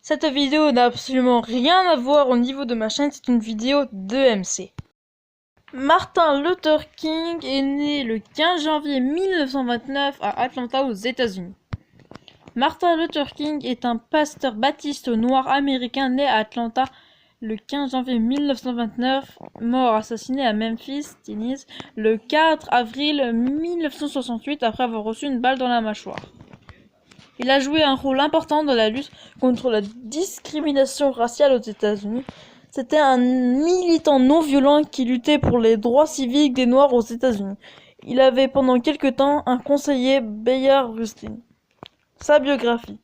Cette vidéo n'a absolument rien à voir au niveau de ma chaîne, c'est une vidéo d'EMC. Martin Luther King est né le 15 janvier 1929 à Atlanta aux États-Unis. Martin Luther King est un pasteur baptiste noir américain né à Atlanta le 15 janvier 1929, mort assassiné à Memphis, Tennessee, le 4 avril 1968 après avoir reçu une balle dans la mâchoire. Il a joué un rôle important dans la lutte contre la discrimination raciale aux États-Unis. C'était un militant non violent qui luttait pour les droits civiques des Noirs aux États-Unis. Il avait pendant quelque temps un conseiller, Bayard Rustin. Sa biographie.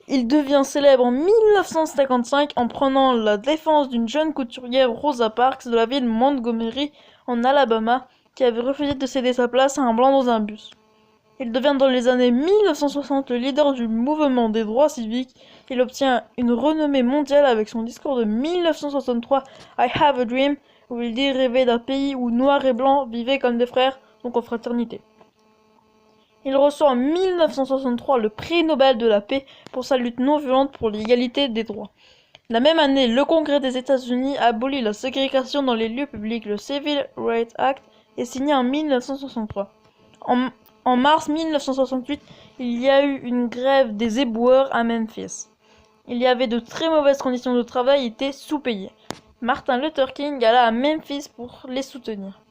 Il devient célèbre en 1955 en prenant la défense d'une jeune couturière, Rosa Parks, de la ville de Montgomery, en Alabama, qui avait refusé de céder sa place à un blanc dans un bus. Il devient dans les années 1960 le leader du mouvement des droits civiques. Il obtient une renommée mondiale avec son discours de 1963 « I have a dream » où il dit rêver d'un pays où noirs et blancs vivaient comme des frères, donc en fraternité. Il reçoit en 1963 le prix Nobel de la paix pour sa lutte non violente pour l'égalité des droits. La même année, le Congrès des États-Unis abolit la ségrégation dans les lieux publics. Le Civil Rights Act est signé en 1963. En mars 1968, il y a eu une grève des éboueurs à Memphis. Il y avait de très mauvaises conditions de travail et étaient sous-payés. Martin Luther King alla à Memphis pour les soutenir.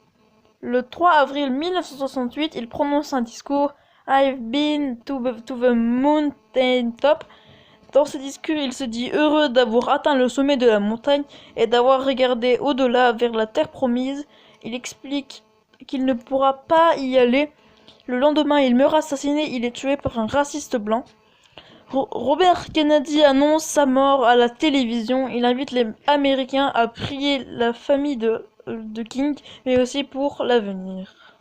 Le 3 avril 1968, il prononce un discours « I've been to the mountain top ». Dans ce discours, il se dit heureux d'avoir atteint le sommet de la montagne et d'avoir regardé au-delà vers la terre promise. Il explique qu'il ne pourra pas y aller. Le lendemain, il meurt assassiné, il est tué par un raciste blanc. Robert Kennedy annonce sa mort à la télévision. Il invite les Américains à prier la famille de King, mais aussi pour l'avenir.